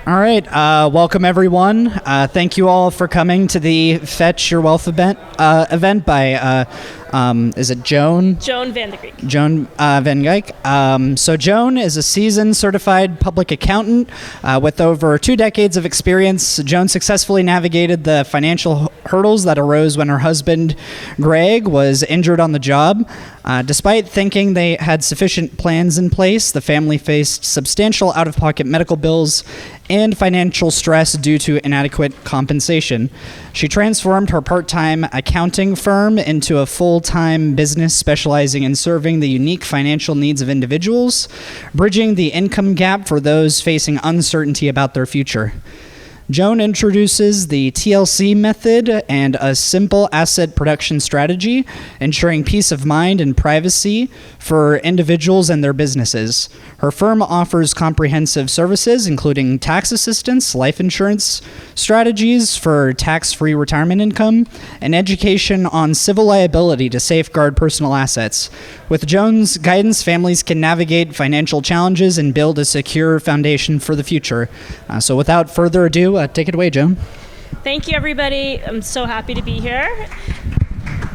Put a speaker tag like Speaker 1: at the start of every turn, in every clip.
Speaker 1: All right, welcome everyone. Thank you all for coming to the Fetch Your Wealth event by, is it Joan?
Speaker 2: Joan Van de Griek.
Speaker 1: Joan Van Dyke. So Joan is a seasoned certified public accountant with over 2 decades of experience. Joan successfully navigated the financial hurdles that arose when her husband, Greg, was injured on the job. Despite thinking they had sufficient plans in place, the family faced substantial out-of-pocket medical bills and financial stress due to inadequate compensation. She transformed her part-time accounting firm into a full-time business specializing in serving the unique financial needs of individuals, bridging the income gap for those facing uncertainty about their future. Joan introduces the TLC method and a simple asset production strategy, ensuring peace of mind and privacy for individuals and their businesses. Her firm offers comprehensive services, including tax assistance, life insurance, strategies for tax-free retirement income, and education on civil liability to safeguard personal assets. With Joan's guidance, families can navigate financial challenges and build a secure foundation for the future. So without further ado, take it away, Joan.
Speaker 2: Thank you, everybody. I'm so happy to be here.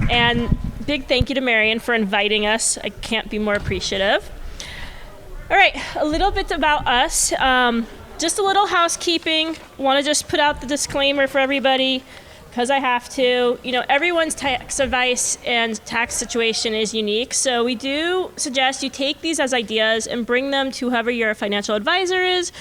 Speaker 2: And big thank you to Marion for inviting us. I can't be more appreciative. All right, a little bit about us. Just a little housekeeping. Want to just put out the disclaimer for everybody, because I have to. You know, everyone's tax advice and tax situation is unique, so we do suggest you take these as ideas and bring them to whoever your financial advisor is,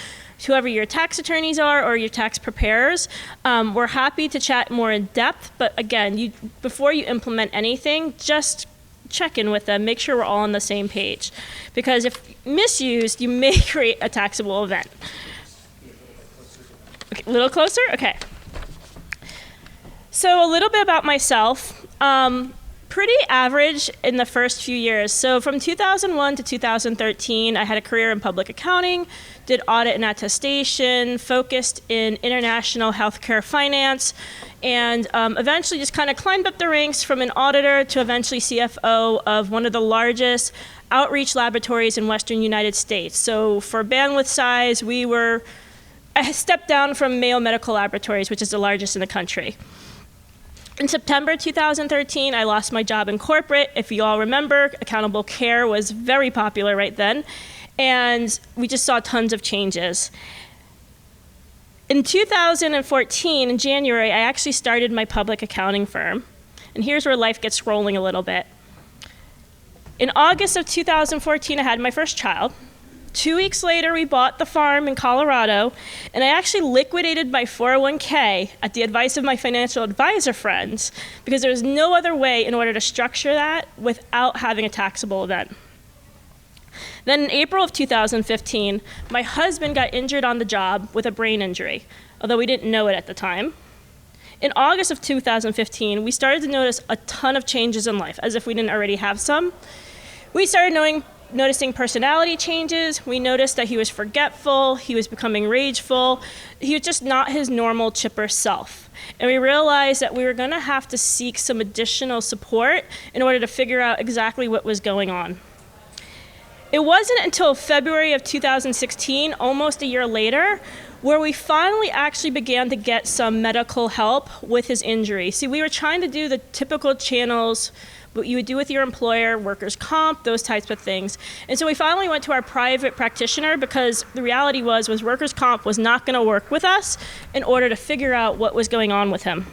Speaker 2: whoever your tax attorneys are, or your tax preparers. We're happy to chat more in depth, but again, before you implement anything, just check in with them, make sure we're all on the same page. Because if misused, you may create a taxable event. Okay, a little closer? Okay. So a little bit about myself. Pretty average in the first few years. So from 2001 to 2013, I had a career in public accounting, did audit and attestation, focused in international healthcare finance, and eventually just kind of climbed up the ranks from an auditor to eventually CFO of one of the largest outreach laboratories in Western United States. So for bandwidth size, I stepped down from Mayo Medical Laboratories, which is the largest in the country. In September 2013, I lost my job in corporate. If you all remember, accountable care was very popular right then, and we just saw tons of changes. In 2014, in January, I actually started my public accounting firm, and here's where life gets rolling a little bit. In August of 2014, I had my first child. 2 weeks later, we bought the farm in Colorado, and I actually liquidated my 401k at the advice of my financial advisor friends, because there was no other way in order to structure that without having a taxable event. Then in April of 2015, my husband got injured on the job with a brain injury, although we didn't know it at the time. In August of 2015, we started to notice a ton of changes in life, as if we didn't already have some. We started noticing personality changes. We noticed that he was forgetful, he was becoming rageful, he was just not his normal chipper self. And we realized that we were gonna have to seek some additional support in order to figure out exactly what was going on. It wasn't until February of 2016, almost a year later, where we finally actually began to get some medical help with his injury. See, we were trying to do the typical channels, what you would do with your employer, workers' comp, those types of things. And so we finally went to our private practitioner, because the reality was workers' comp was not gonna work with us in order to figure out what was going on with him.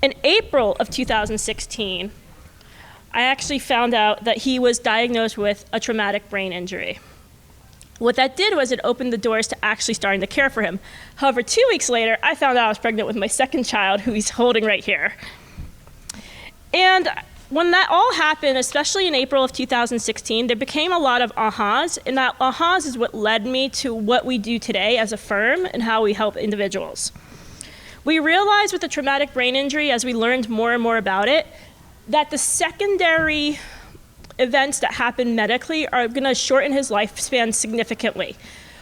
Speaker 2: In April of 2016, I actually found out that he was diagnosed with a traumatic brain injury. What that did was it opened the doors to actually starting to care for him. However, 2 weeks later, I found out I was pregnant with my second child, who he's holding right here. And when that all happened, especially in April of 2016, there became a lot of ahas, and that ahas is what led me to what we do today as a firm and how we help individuals. We realized with the traumatic brain injury, as we learned more and more about it, that the secondary events that happen medically are gonna shorten his lifespan significantly.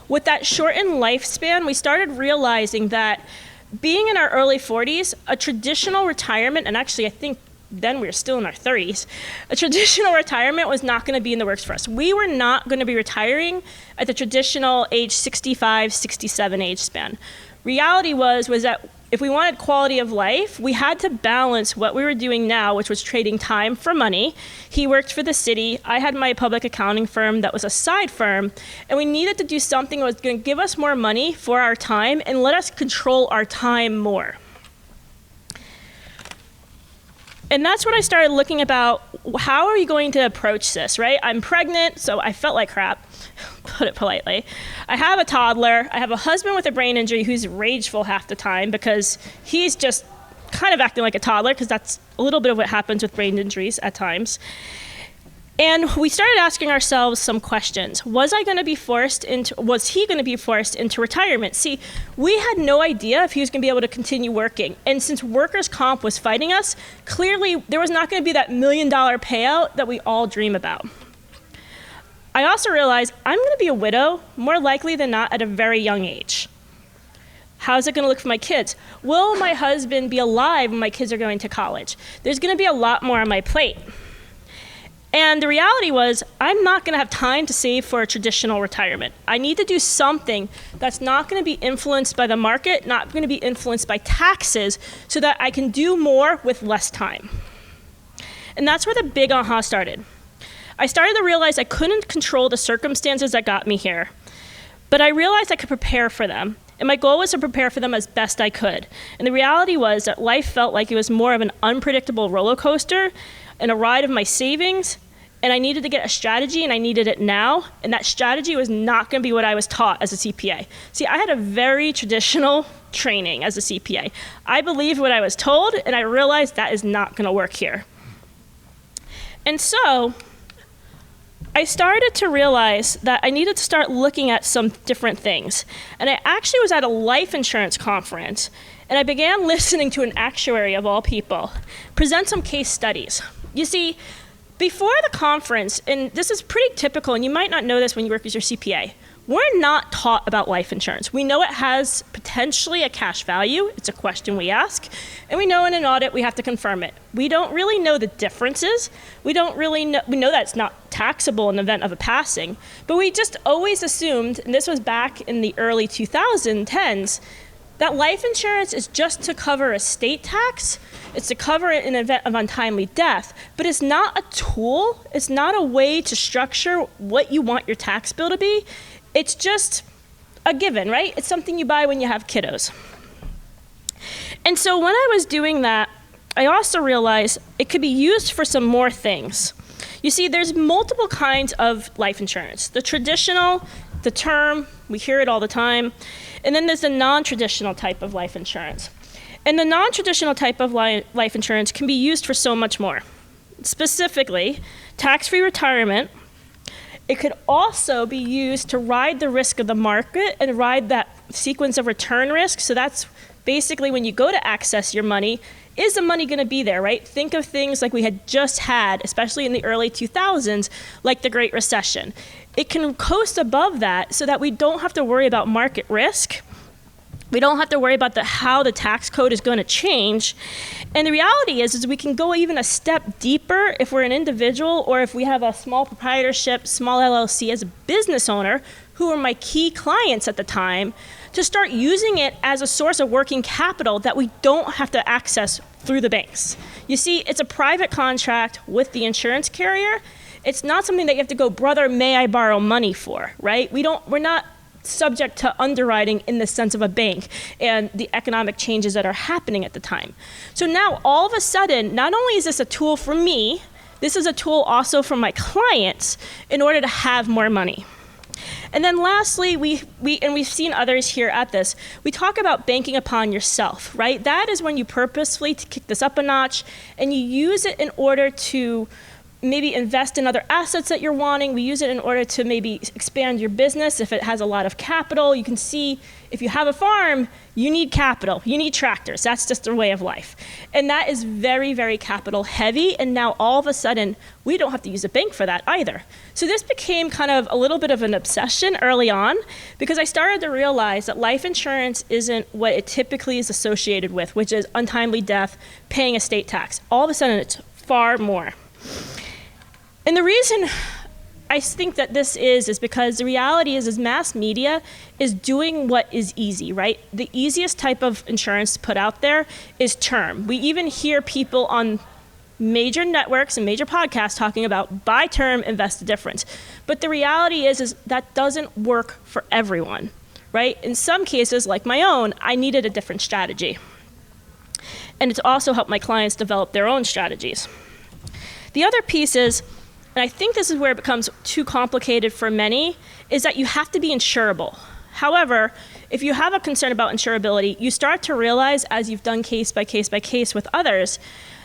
Speaker 2: With that shortened lifespan, we started realizing that being in our early 40s, a traditional retirement, and actually I think then we were still in our 30s, a traditional retirement was not going to be in the works for us. We were not going to be retiring at the traditional age 65, 67 age span. Reality was that if we wanted quality of life, we had to balance what we were doing now, which was trading time for money. He worked for the city. I had my public accounting firm that was a side firm. And we needed to do something that was going to give us more money for our time and let us control our time more. And that's when I started looking about how are we going to approach this, right? I'm pregnant, so I felt like crap, put it politely. I have a toddler. I have a husband with a brain injury who's rageful half the time because he's just kind of acting like a toddler, because that's a little bit of what happens with brain injuries at times. And we started asking ourselves some questions. Was he going to be forced into retirement? See, we had no idea if he was going to be able to continue working. And since workers' comp was fighting us, clearly there was not going to be that $1 million payout that we all dream about. I also realized I'm going to be a widow, more likely than not, at a very young age. How's it going to look for my kids? Will my husband be alive when my kids are going to college? There's going to be a lot more on my plate. And the reality was, I'm not going to have time to save for a traditional retirement. I need to do something that's not going to be influenced by the market, not going to be influenced by taxes, so that I can do more with less time. And that's where the big aha started. I started to realize I couldn't control the circumstances that got me here, but I realized I could prepare for them. And my goal was to prepare for them as best I could. And the reality was that life felt like it was more of an unpredictable roller coaster and a ride of my savings. And I needed to get a strategy, and I needed it now. And that strategy was not going to be what I was taught as a CPA. See, I had a very traditional training as a CPA. I believed what I was told, and I realized that is not going to work here. And so I started to realize that I needed to start looking at some different things. And I actually was at a life insurance conference, and I began listening to an actuary of all people present some case studies. You see, before the conference, and this is pretty typical, and you might not know this when you work as your CPA, we're not taught about life insurance. We know it has potentially a cash value. It's a question we ask. And we know in an audit we have to confirm it. We don't really know the differences. We know that it's not taxable in the event of a passing. But we just always assumed, and this was back in the early 2010s, that life insurance is just to cover estate tax. It's to cover it in an event of untimely death, but it's not a tool. It's not a way to structure what you want your tax bill to be. It's just a given, right? It's something you buy when you have kiddos. And so when I was doing that, I also realized it could be used for some more things. You see, there's multiple kinds of life insurance. The traditional, the term, we hear it all the time. And then there's the non-traditional type of life insurance. And the non-traditional type of life insurance can be used for so much more. Specifically, tax-free retirement. It could also be used to ride the risk of the market and ride that sequence of return risk. So that's basically when you go to access your money, is the money going to be there, right? Think of things like we had just had, especially in the early 2000s, like the Great Recession. It can coast above that so that we don't have to worry about market risk. We don't have to worry about how the tax code is going to change. And the reality is we can go even a step deeper if we're an individual or if we have a small proprietorship, small LLC as a business owner, who were my key clients at the time, to start using it as a source of working capital that we don't have to access through the banks. You see, it's a private contract with the insurance carrier. It's not something that you have to go, brother, may I borrow money for, right? We're not subject to underwriting in the sense of a bank and the economic changes that are happening at the time. So now all of a sudden, not only is this a tool for me, this is a tool also for my clients in order to have more money. And then lastly, we've seen others here at this, we talk about banking upon yourself, right? That is when you purposefully kick this up a notch and you use it in order to maybe invest in other assets that you're wanting. We use it in order to maybe expand your business if it has a lot of capital. You can see if you have a farm, you need capital, you need tractors. That's just the way of life. And that is very, very capital heavy. And now all of a sudden, we don't have to use a bank for that either. So this became kind of a little bit of an obsession early on, because I started to realize that life insurance isn't what it typically is associated with, which is untimely death, paying estate tax. All of a sudden, it's far more. And the reason I think that this is because the reality is mass media is doing what is easy, right? The easiest type of insurance to put out there is term. We even hear people on major networks and major podcasts talking about buy term, invest the difference. But the reality is that doesn't work for everyone, right? In some cases, like my own, I needed a different strategy. And it's also helped my clients develop their own strategies. The other piece is, and I think this is where it becomes too complicated for many, is that you have to be insurable. However, if you have a concern about insurability, you start to realize, as you've done case by case by case with others,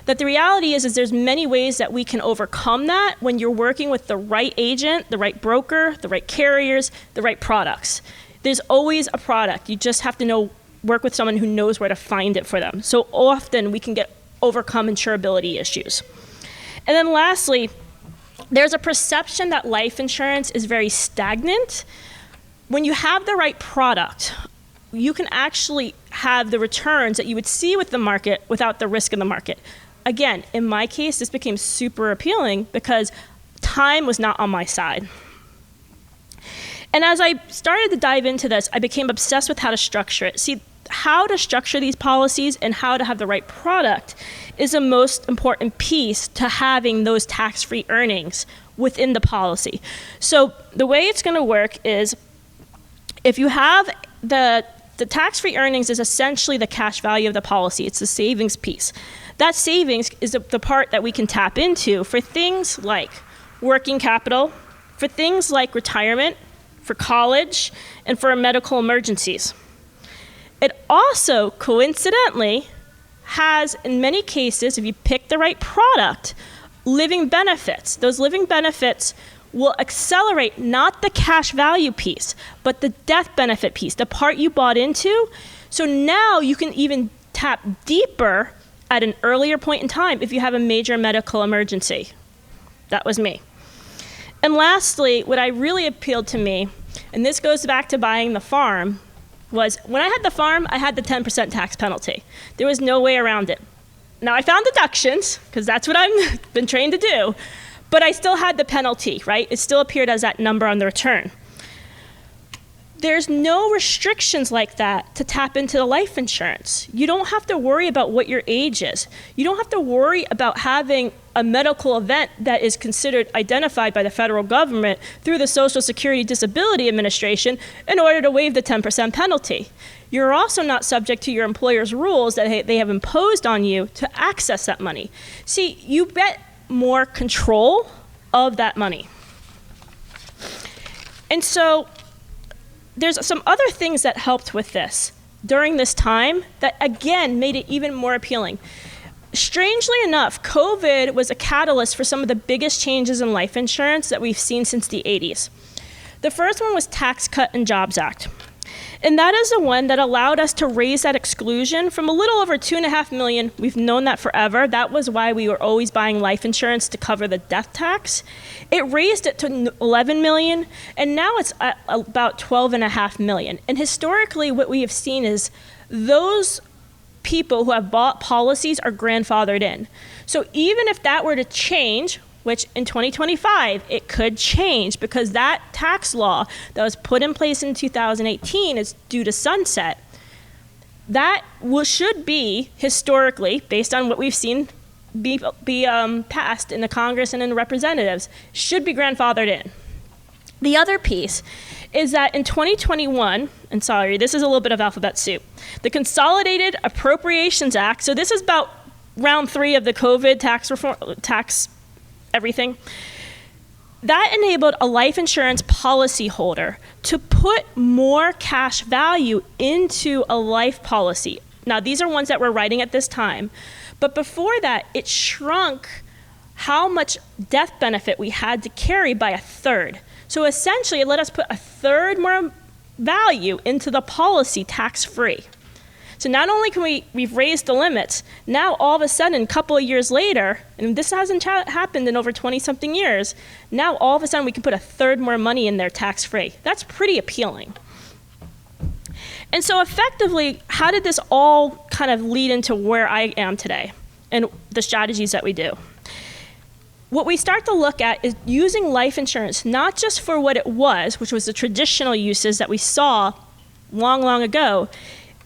Speaker 2: that the reality is there's many ways that we can overcome that when you're working with the right agent, the right broker, the right carriers, the right products. There's always a product. You just have to work with someone who knows where to find it for them. So often we can overcome insurability issues. And then lastly, there's a perception that life insurance is very stagnant. When you have the right product, you can actually have the returns that you would see with the market without the risk in the market. Again, in my case, this became super appealing because time was not on my side. And as I started to dive into this, I became obsessed with how to structure it. See, how to structure these policies and how to have the right product is the most important piece to having those tax-free earnings within the policy. So the way it's going to work is if you have the tax-free earnings is essentially the cash value of the policy. It's the savings piece. That savings is the part that we can tap into for things like working capital, for things like retirement, for college, and for medical emergencies. It also, coincidentally, has, in many cases, if you pick the right product, living benefits. Those living benefits will accelerate not the cash value piece, but the death benefit piece, the part you bought into. So now you can even tap deeper at an earlier point in time if you have a major medical emergency. That was me. And lastly, what I really appealed to me, and this goes back to buying the farm, was when I had the farm, I had the 10% tax penalty. There was no way around it. Now I found deductions, because that's what I've been trained to do, but I still had the penalty, right? It still appeared as that number on the return. There's no restrictions like that to tap into the life insurance. You don't have to worry about what your age is. You don't have to worry about having a medical event that is considered identified by the federal government through the Social Security Disability Administration in order to waive the 10% penalty. You're also not subject to your employer's rules that they have imposed on you to access that money. See, you get more control of that money. And so there's some other things that helped with this during this time that, again, made it even more appealing. Strangely enough, COVID was a catalyst for some of the biggest changes in life insurance that we've seen since the 80s. The first one was Tax Cut and Jobs Act. And that is the one that allowed us to raise that exclusion from a little over 2.5 million. We've known that forever. That was why we were always buying life insurance to cover the death tax. It raised it to 11 million, and now it's at about 12.5 million. And historically, what we have seen is those people who have bought policies are grandfathered in. So even if that were to change, which in 2025, it could change because that tax law that was put in place in 2018 is due to sunset. That should be, historically, based on what we've seen be passed in the Congress and in the representatives, should be grandfathered in. The other piece is that in 2021, and sorry, this is a little bit of alphabet soup, the Consolidated Appropriations Act, so this is about round 3 of the COVID tax reform, everything, that enabled a life insurance policyholder to put more cash value into a life policy. Now, these are ones that we're writing at this time, but before that, it shrunk how much death benefit we had to carry by a third. So essentially, it let us put a third more value into the policy tax-free. So not only can we've raised the limits, now all of a sudden, a couple of years later, and this hasn't happened in over 20-something years, now all of a sudden we can put a third more money in there tax-free. That's pretty appealing. And so effectively, how did this all kind of lead into where I am today and the strategies that we do? What we start to look at is using life insurance, not just for what it was, which was the traditional uses that we saw long, long ago.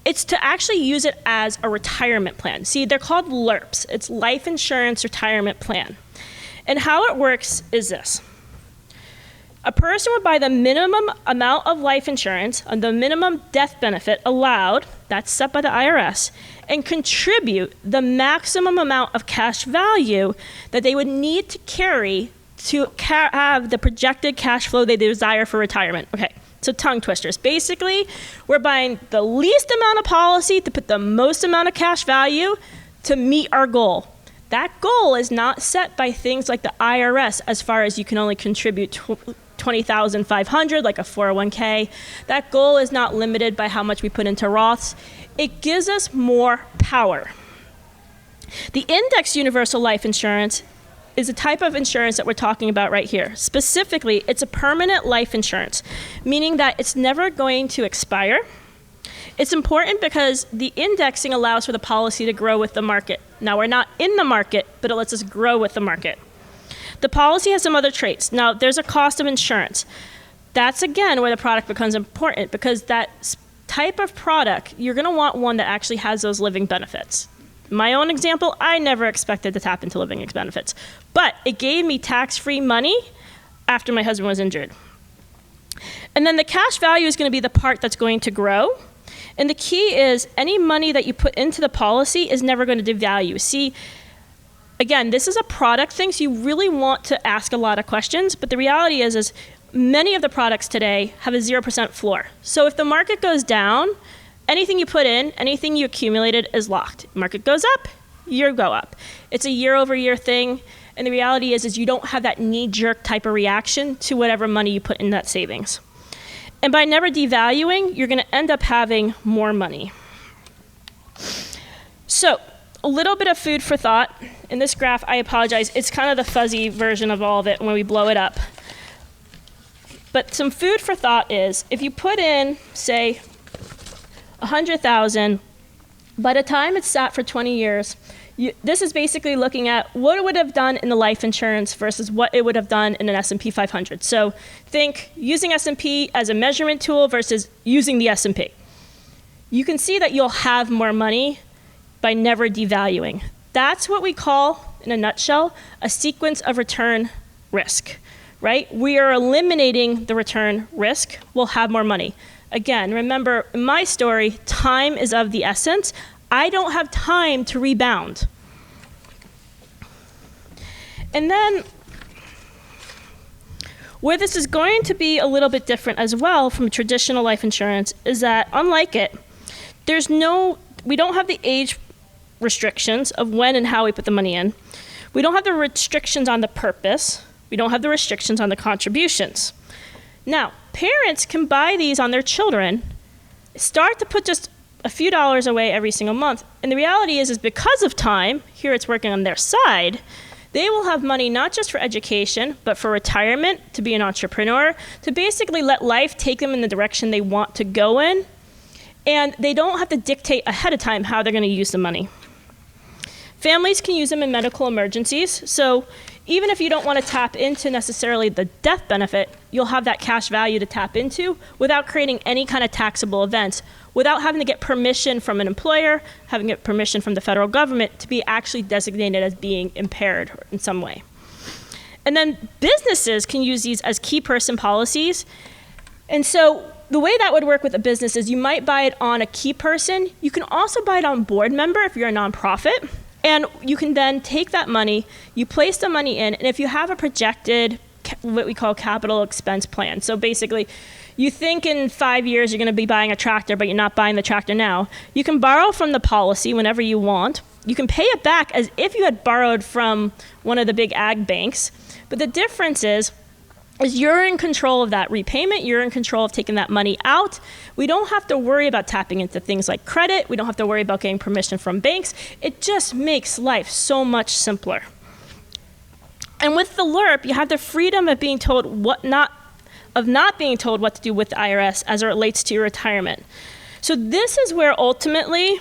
Speaker 2: It's to actually use it as a retirement plan. See, they're called LIRPs. It's Life Insurance Retirement Plan. And how it works is this. A person would buy the minimum amount of life insurance and the minimum death benefit allowed, that's set by the IRS, and contribute the maximum amount of cash value that they would need to carry to have the projected cash flow they desire for retirement. Okay, so tongue twisters. Basically, we're buying the least amount of policy to put the most amount of cash value to meet our goal. That goal is not set by things like the IRS as far as you can only contribute $20,500 like a 401k. That goal is not limited by how much we put into Roths. It gives us more power. The index universal life insurance is a type of insurance that we're talking about right here. Specifically, it's a permanent life insurance, meaning that it's never going to expire. It's important because the indexing allows for the policy to grow with the market. Now, we're not in the market, but it lets us grow with the market. The policy has some other traits. Now, there's a cost of insurance. That's, again, where the product becomes important, because that type of product, you're going to want one that actually has those living benefits. My own example, I never expected to tap into living benefits, but it gave me tax-free money after my husband was injured. And then the cash value is going to be the part that's going to grow. And the key is any money that you put into the policy is never going to devalue. See, again, this is a product thing, so you really want to ask a lot of questions, but the reality is many of the products today have a 0% floor. So if the market goes down, anything you put in, anything you accumulated is locked. Market goes up, you go up. It's a year-over-year thing, and the reality is you don't have that knee-jerk type of reaction to whatever money you put in that savings. And by never devaluing, you're going to end up having more money. So a little bit of food for thought. In this graph, I apologize, it's kind of the fuzzy version of all of it when we blow it up. But some food for thought is, if you put in, say, 100,000, by the time it's sat for 20 years, this is basically looking at what it would have done in the life insurance versus what it would have done in an S&P 500. So think using S&P as a measurement tool versus using the S&P. You can see that you'll have more money by never devaluing. That's what we call, in a nutshell, a sequence of return risk, right? We are eliminating the return risk. We'll have more money. Again, remember, in my story, time is of the essence. I don't have time to rebound. And then, where this is going to be a little bit different as well from traditional life insurance is that, unlike it, we don't have the age restrictions of when and how we put the money in. We don't have the restrictions on the purpose. We don't have the restrictions on the contributions. Now, parents can buy these on their children, start to put just a few dollars away every single month. And the reality is because of time, here it's working on their side, they will have money not just for education, but for retirement, to be an entrepreneur, to basically let life take them in the direction they want to go in. And they don't have to dictate ahead of time how they're going to use the money. Families can use them in medical emergencies. So even if you don't want to tap into necessarily the death benefit, you'll have that cash value to tap into without creating any kind of taxable events, without having to get permission from an employer, having to get permission from the federal government to be actually designated as being impaired in some way. And then businesses can use these as key person policies. And so the way that would work with a business is you might buy it on a key person. You can also buy it on board member if you're a nonprofit. And you can then take that money, you place the money in, and if you have a projected, what we call capital expense plan. So basically, you think in 5 years you're going to be buying a tractor, but you're not buying the tractor now. You can borrow from the policy whenever you want, you can pay it back as if you had borrowed from one of the big ag banks. But the difference is you're in control of that repayment. You're in control of taking that money out. We don't have to worry about tapping into things like credit. We don't have to worry about getting permission from banks. It just makes life so much simpler. And with the LURP, you have the freedom of being told not being told what to do with the IRS as it relates to your retirement. So this is where ultimately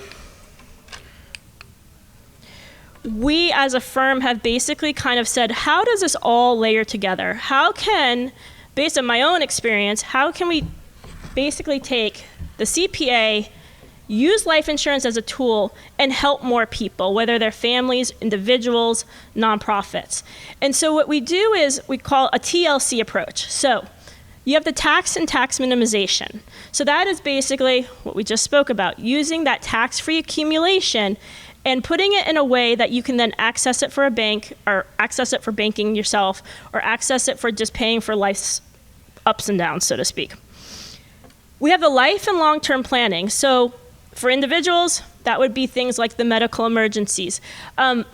Speaker 2: we as a firm have basically kind of said, how does this all layer together? How can, based on my own experience, how can we basically take the CPA, use life insurance as a tool, and help more people, whether they're families, individuals, nonprofits? And so what we do is we call a TLC approach. So you have the tax and tax minimization. So that is basically what we just spoke about, using that tax-free accumulation and putting it in a way that you can then access it for a bank, or access it for banking yourself, or access it for just paying for life's ups and downs, so to speak. We have the life and long-term planning. So for individuals, that would be things like the medical emergencies, an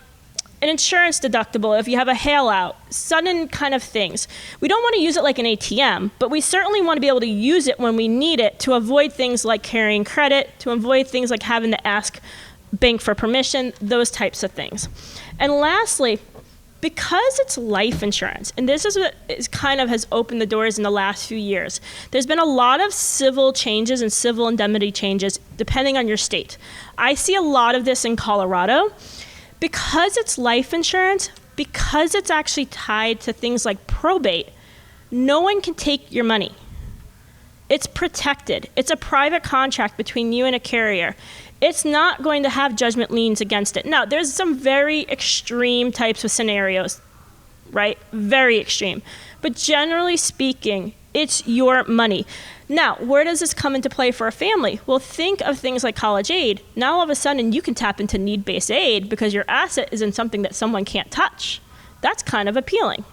Speaker 2: insurance deductible if you have a hail out, sudden kind of things. We don't want to use it like an ATM, but we certainly want to be able to use it when we need it to avoid things like carrying credit, to avoid things like having to ask bank for permission, those types of things. And lastly, because it's life insurance, and this is what is kind of has opened the doors in the last few years, there's been a lot of civil changes and civil indemnity changes depending on your state. I see a lot of this in Colorado. Because it's life insurance, because it's actually tied to things like probate, no one can take your money. It's protected. It's a private contract between you and a carrier. It's not going to have judgment liens against it. Now, there's some very extreme types of scenarios, right? Very extreme. But generally speaking, it's your money. Now, where does this come into play for a family? Well, think of things like college aid. Now, all of a sudden, you can tap into need-based aid because your asset is in something that someone can't touch. That's kind of appealing.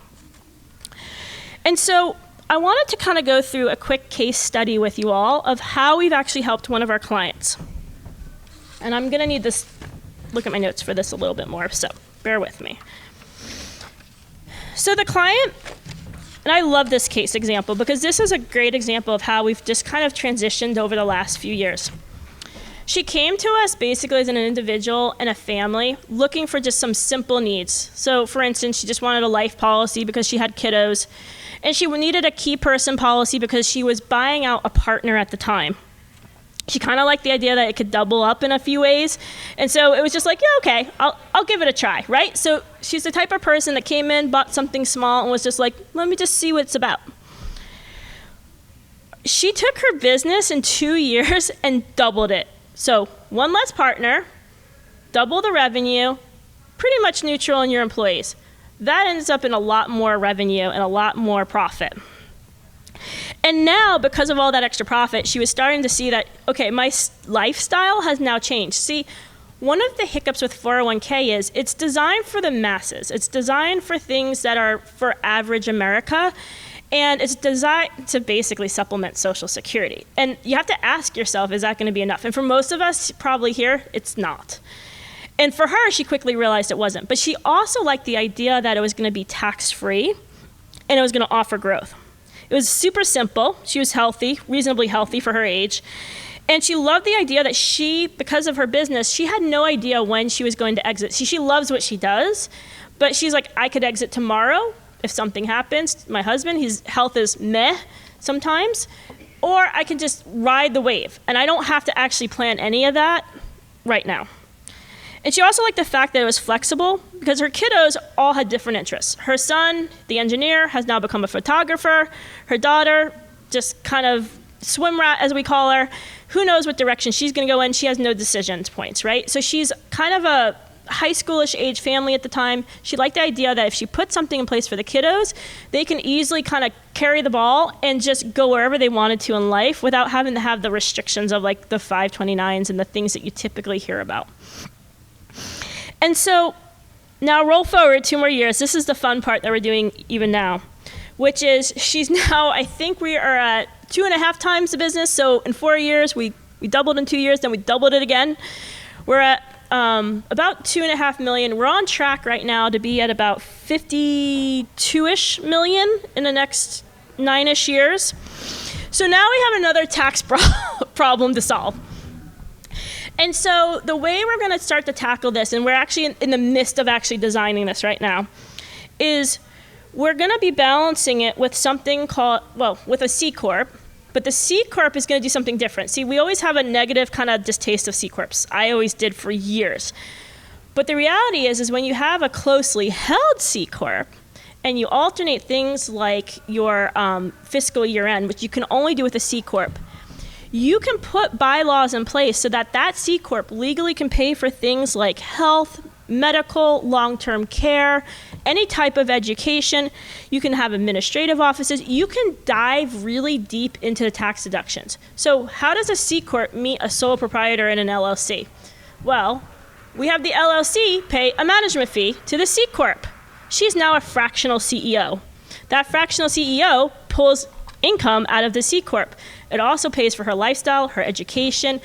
Speaker 2: And so I wanted to kind of go through a quick case study with you all of how we've actually helped one of our clients. And I'm going to need this, look at my notes for this a little bit more, so bear with me. So the client, and I love this case example because this is a great example of how we've just kind of transitioned over the last few years. She came to us basically as an individual and a family looking for just some simple needs. So for instance, she just wanted a life policy because she had kiddos, and she needed a key person policy because she was buying out a partner at the time. She kind of liked the idea that it could double up in a few ways. And so it was just like, yeah, okay, I'll give it a try, right? So she's the type of person that came in, bought something small, and was just like, let me just see what it's about. She took her business in 2 years and doubled it. So one less partner, double the revenue, pretty much neutral in your employees. That ends up in a lot more revenue and a lot more profit. And now, because of all that extra profit, she was starting to see that, okay, my lifestyle has now changed. See, one of the hiccups with 401k is it's designed for the masses. It's designed for things that are for average America, and it's designed to basically supplement Social Security. And you have to ask yourself, is that going to be enough? And for most of us probably here, it's not. And for her, she quickly realized it wasn't. But she also liked the idea that it was going to be tax-free, and it was going to offer growth. It was super simple. She was healthy, reasonably healthy for her age. And she loved the idea that she, because of her business, she had no idea when she was going to exit. See, she loves what she does, but she's like, I could exit tomorrow if something happens. My husband, his health is meh sometimes, or I can just ride the wave. And I don't have to actually plan any of that right now. And she also liked the fact that it was flexible because her kiddos all had different interests. Her son, the engineer, has now become a photographer. Her daughter, just kind of swim rat as we call her, who knows what direction she's going to go in. She has no decision points, right? So she's kind of a high schoolish age family at the time. She liked the idea that if she put something in place for the kiddos, they can easily kind of carry the ball and just go wherever they wanted to in life without having to have the restrictions of like the 529s and the things that you typically hear about. And so now roll forward 2 more years. This is the fun part that we're doing even now, which is she's now, I think we are at 2.5 times the business. So in 4 years, we doubled in 2 years, then we doubled it again. We're at about 2.5 million. We're on track right now to be at about 52-ish million in the next 9-ish years. So now we have another tax problem to solve. And so the way we're going to start to tackle this, and we're actually in the midst of actually designing this right now, is we're going to be balancing it with something called, with a C Corp. But the C Corp is going to do something different. See, we always have a negative kind of distaste of C Corps. I always did for years. But the reality is when you have a closely held C Corp, and you alternate things like your fiscal year end, which you can only do with a C Corp, you can put bylaws in place so that that C Corp legally can pay for things like health, medical, long-term care, any type of education. You can have administrative offices. You can dive really deep into the tax deductions. So how does a C Corp meet a sole proprietor in an LLC? Well, we have the LLC pay a management fee to the C Corp. She's now a fractional CEO. That fractional CEO pulls income out of the C Corp. It also pays for her lifestyle, her education.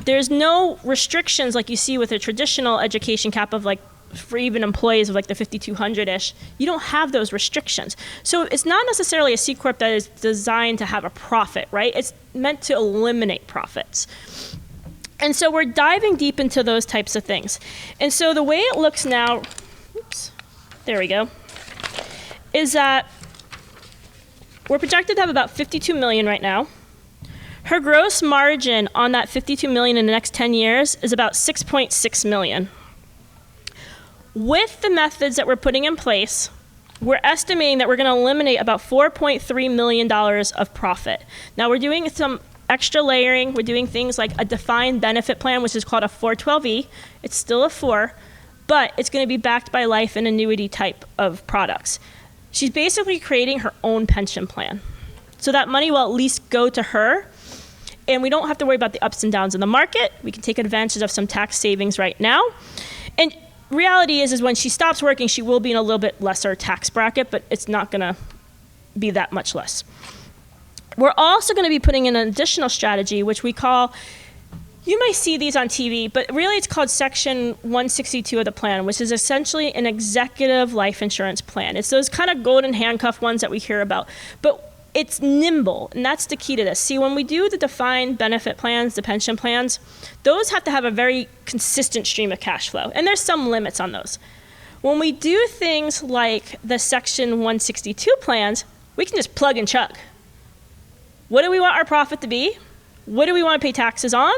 Speaker 2: There's no restrictions like you see with a traditional education cap of like for even employees of like the 5,200-ish. You don't have those restrictions. So it's not necessarily a C Corp that is designed to have a profit, right? It's meant to eliminate profits. And so we're diving deep into those types of things. And so the way it looks now, there we go, is that we're projected to have about 52 million right now. Her gross margin on that 52 million in the next 10 years is about 6.6 million. With the methods that we're putting in place, we're estimating that we're going to eliminate about $4.3 million of profit. Now we're doing some extra layering. We're doing things like a defined benefit plan, which is called a 412E. It's still a 4, but it's going to be backed by life and annuity type of products. She's basically creating her own pension plan. So that money will at least go to her, and we don't have to worry about the ups and downs in the market. We can take advantage of some tax savings right now. And reality is when she stops working, she will be in a little bit lesser tax bracket, but it's not going to be that much less. We're also going to be putting in an additional strategy, which we call, you may see these on TV, but really it's called Section 162 of the plan, which is essentially an executive life insurance plan. It's those kind of golden handcuff ones that we hear about. But it's nimble, and that's the key to this. See, when we do the defined benefit plans, the pension plans, those have to have a very consistent stream of cash flow, and there's some limits on those. When we do things like the Section 162 plans, we can just plug and chug. What do we want our profit to be? What do we want to pay taxes on?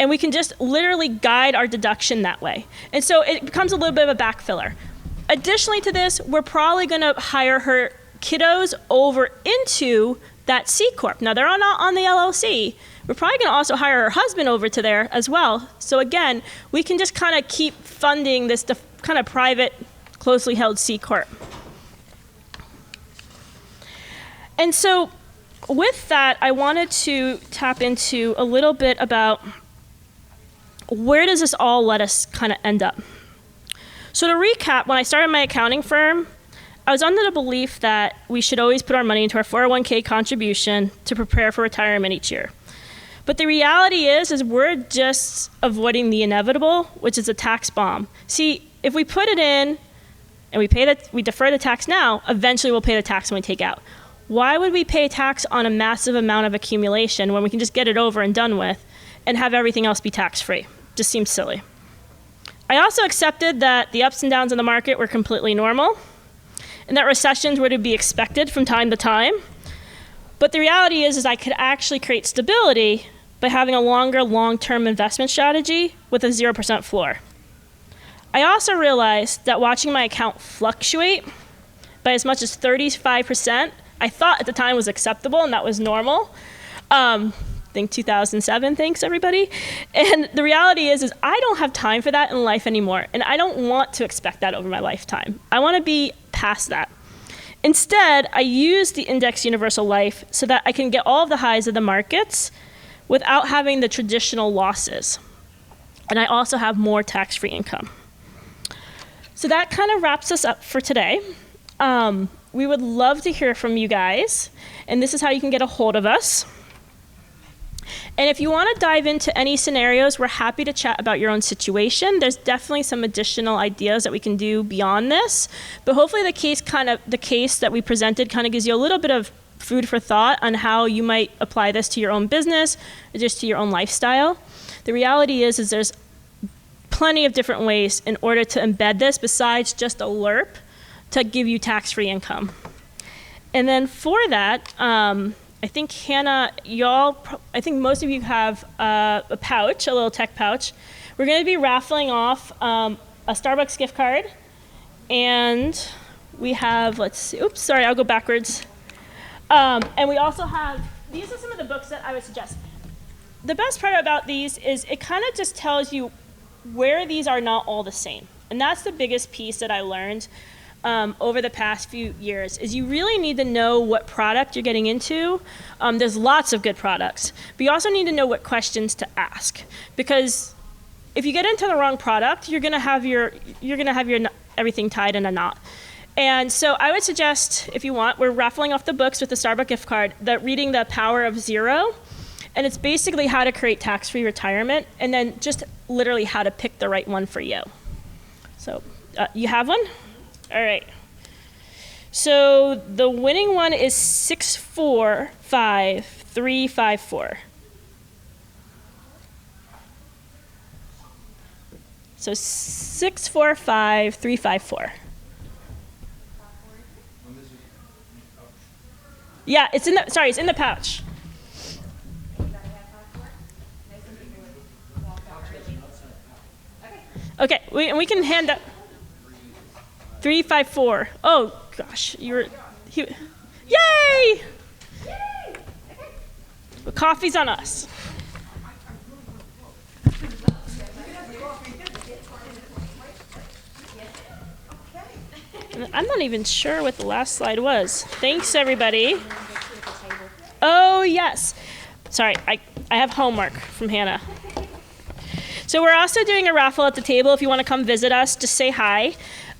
Speaker 2: And we can just literally guide our deduction that way. And so it becomes a little bit of a backfiller. Additionally to this, we're probably going to hire her kiddos over into that C Corp. Now, they're not on the LLC. We're probably going to also hire her husband over to there as well. So again, we can just kind of keep funding this kind of private, closely held C Corp. And so with that, I wanted to tap into a little bit about where does this all let us kind of end up. So to recap, when I started my accounting firm, I was under the belief that we should always put our money into our 401k contribution to prepare for retirement each year. But the reality is we're just avoiding the inevitable, which is a tax bomb. See, if we put it in and we defer the tax now, eventually we'll pay the tax when we take out. Why would we pay tax on a massive amount of accumulation when we can just get it over and done with and have everything else be tax-free? Just seems silly. I also accepted that the ups and downs in the market were completely normal, and that recessions were to be expected from time to time. But the reality is I could actually create stability by having a longer long-term investment strategy with a 0% floor. I also realized that watching my account fluctuate by as much as 35%, I thought at the time was acceptable and that was normal. I think 2007, thanks everybody. And the reality is I don't have time for that in life anymore, and I don't want to expect that over my lifetime. I want to be past that. Instead, I use the index universal life so that I can get all of the highs of the markets without having the traditional losses. And I also have more tax-free income. So that kind of wraps us up for today. We would love to hear from you guys, and this is how you can get a hold of us. And if you want to dive into any scenarios, we're happy to chat about your own situation. There's definitely some additional ideas that we can do beyond this, but hopefully the case that we presented kind of gives you a little bit of food for thought on how you might apply this to your own business or just to your own lifestyle. The reality is there's plenty of different ways in order to embed this besides just a LERP to give you tax-free income. And then for that, I think Hannah, I think most of you have a pouch, a little tech pouch. We're going to be raffling off a Starbucks gift card. And we have, let's see, oops, sorry, I'll go backwards. And we also have, these are some of the books that I would suggest. The best part about these is it kind of just tells you where these are not all the same. And that's the biggest piece that I learned over the past few years, is you really need to know what product you're getting into. There's lots of good products, but you also need to know what questions to ask, because if you get into the wrong product, you're gonna have your everything tied in a knot. And so I would suggest, if you want, we're raffling off the books with the Starbucks gift card, reading The Power of Zero, and it's basically how to create tax-free retirement, and then just literally how to pick the right one for you. So you have one? All right. So the winning one is 645354. So 645354. Yeah, it's in the pouch. Okay, we can hand up 354. Oh gosh, yay! The coffee's on us. I'm not even sure what the last slide was. Thanks, everybody. Oh, yes. Sorry, I have homework from Hannah. So we're also doing a raffle at the table. If you want to come visit us, just say hi.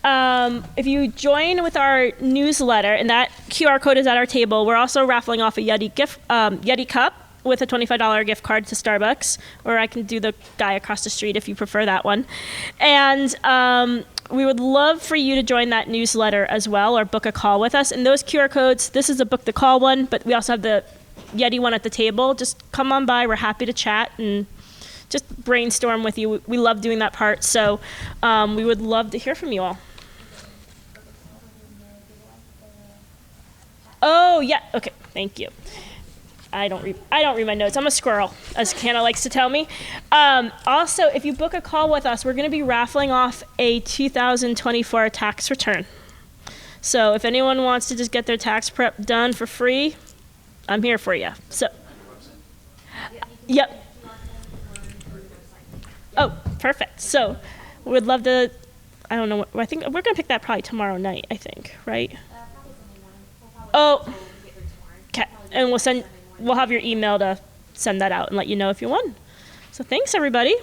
Speaker 2: If you join with our newsletter, and that QR code is at our table, we're also raffling off a Yeti cup with a $25 gift card to Starbucks, or I can do the guy across the street if you prefer that one. And we would love for you to join that newsletter as well, or book a call with us. And those QR codes, this is a book the call one, but we also have the Yeti one at the table. Just come on by. We're happy to chat and just brainstorm with you. We love doing that part. So we would love to hear from you all. Oh, yeah. Okay. Thank you. I don't read my notes. I'm a squirrel, as Hannah likes to tell me. Also, if you book a call with us, we're going to be raffling off a 2024 tax return. So if anyone wants to just get their tax prep done for free, I'm here for you. So, yep. Oh, perfect. So we'd love to, I don't know, I think we're going to pick that probably tomorrow night, I think, right? Oh, okay. And we'll have your email to send that out and let you know if you won. So thanks, everybody.